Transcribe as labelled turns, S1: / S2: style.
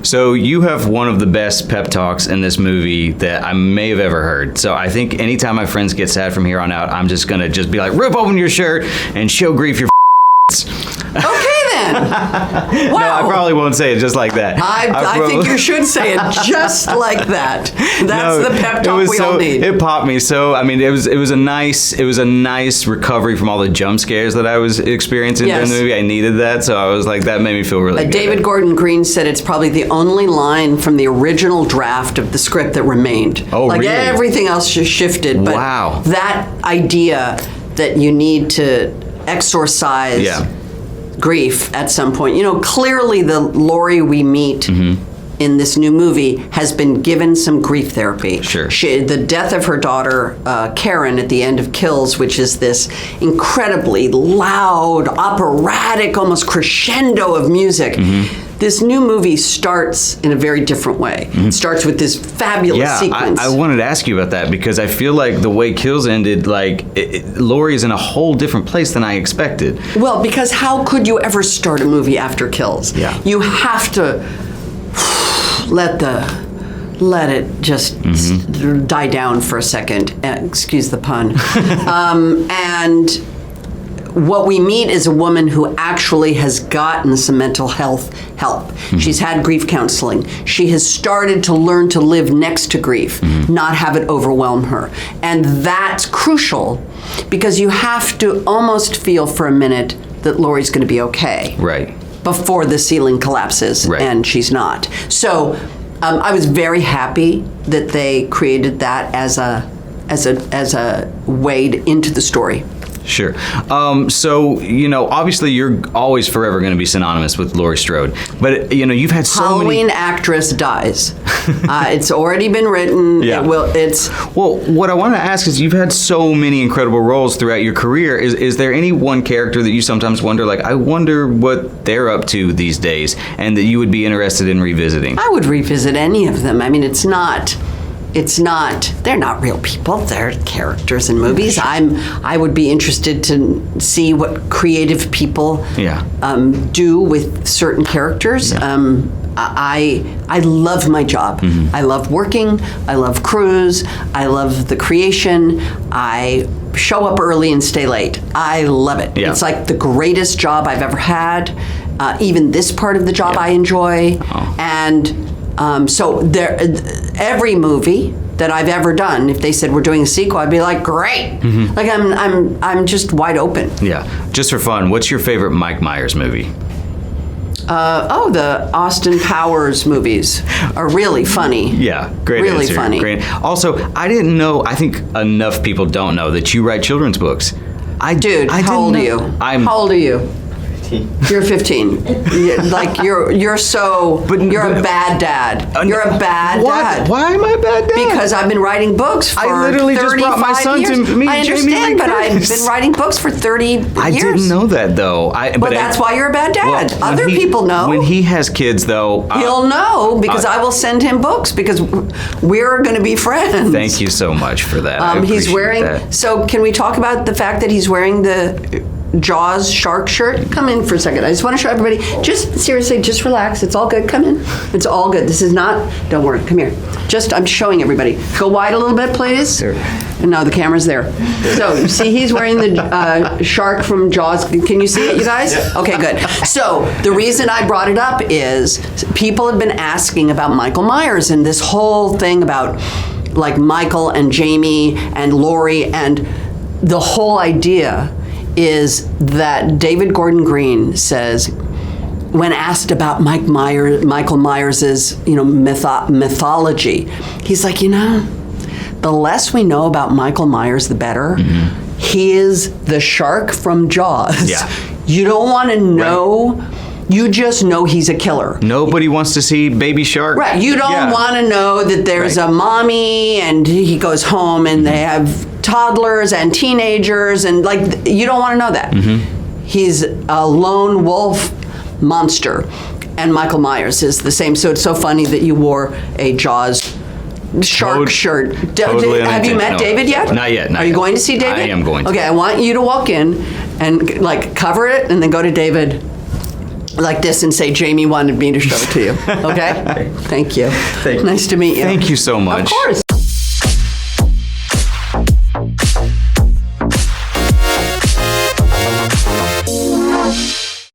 S1: So you have one of the best pep talks in this movie that I may have ever heard. So I think anytime my friends get sad from here on out, I'm just gonna be like, rip open your shirt and show grief your
S2: Okay then. Wow.
S1: No, I probably won't say it just like that.
S2: I think you should say it just like that. That's the pep talk we all need.
S1: It popped me. So I mean, it was a nice recovery from all the jump scares that I was experiencing during the movie. I needed that, so I was like, that made me feel really good.
S2: David Gordon Green said it's probably the only line from the original draft of the script that remained.
S1: Oh,
S2: like
S1: really?
S2: Everything else just shifted. But
S1: wow.
S2: That idea that you need to exorcise grief at some point. You know, clearly the Laurie we meet in this new movie has been given some grief therapy.
S1: Sure.
S2: The death of her daughter, Karen, at the end of Kills, which is this incredibly loud, operatic, almost crescendo of music. This new movie starts in a very different way. It starts with this fabulous sequence.
S1: I wanted to ask you about that because I feel like the way Kills ended, like Laurie's in a whole different place than I expected.
S2: Well, because how could you ever start a movie after Kills?
S1: Yeah.
S2: You have to let it just die down for a second. Excuse the pun. And what we meet is a woman who actually has gotten some mental health help. She's had grief counseling. She has started to learn to live next to grief, not have it overwhelm her. And that's crucial because you have to almost feel for a minute that Laurie's going to be okay.
S1: Right.
S2: Before the ceiling collapses, and she's not. So I was very happy that they created that as a way into the story.
S1: Sure. So, you know, obviously you're always forever going to be synonymous with Laurie Strode. But, you know, you've had so
S2: Halloween actress dies. It's already been written.
S1: Yeah. Well, what I want to ask is you've had so many incredible roles throughout your career. Is there any one character that you sometimes wonder, like, I wonder what they're up to these days and that you would be interested in revisiting?
S2: I would revisit any of them. I mean, they're not real people. They're characters in movies. I would be interested to see what creative people do with certain characters. I love my job. I love working. I love crews. I love the creation. I show up early and stay late. I love it. It's like the greatest job I've ever had. Even this part of the job I enjoy. And so every movie that I've ever done, if they said we're doing a sequel, I'd be like, great. Like I'm just wide open.
S1: Yeah. Just for fun, what's your favorite Mike Myers movie?
S2: The Austin Powers movies are really funny.
S1: Yeah, great
S2: really
S1: answer.
S2: Funny.
S1: Great. Also, I didn't know, I think enough people don't know that you write children's books.
S2: How old are you? How old are you? You're 15. You're a bad dad. You're a bad dad.
S1: Why am I a bad dad?
S2: Because I've been writing books for 35 years.
S1: I literally just brought my son to me.
S2: I understand, but I've been writing books for 30 years.
S1: I didn't know that, though.
S2: But that's why you're a bad dad. Other people know.
S1: When he has kids, though...
S2: He'll know because I will send him books because we're going to be friends.
S1: Thank you so much for that.
S2: He's wearing...
S1: that.
S2: So can we talk about the fact that he's wearing the... Jaws shark shirt? Come in for a second. I just want to show everybody. Seriously, just relax. It's all good. Come in. It's all good. This is not, don't worry. Come here. I'm showing everybody. Go wide a little bit, please.
S1: Sure.
S2: No, the camera's there. So, you see he's wearing the shark from Jaws. Can you see it, you guys?
S1: Yeah.
S2: Okay, good. So, the reason I brought it up is people have been asking about Michael Myers and this whole thing about like Michael and Jamie and Laurie, and the whole idea is that David Gordon Green says, when asked about Michael Myers's, mythology, he's like, the less we know about Michael Myers, the better. He is the shark from Jaws.
S1: Yeah.
S2: You don't want to know. Right. You just know he's a killer.
S1: Nobody wants to see baby shark.
S2: Right. You don't want to know that there's a mommy and he goes home and they have toddlers and teenagers and you don't want to know that. He's a lone wolf monster, and Michael Myers is the same. So it's so funny that you wore a Jaws shark shirt.
S1: Totally
S2: have you met David yet?
S1: Not yet.
S2: Are you going to see David?
S1: I am going to.
S2: Okay, I want you to walk in and cover it and then go to David. like this and say, Jamie wanted me to show it to you. Okay? Thank you. Nice to meet you.
S1: Thank you so much.
S2: Of course.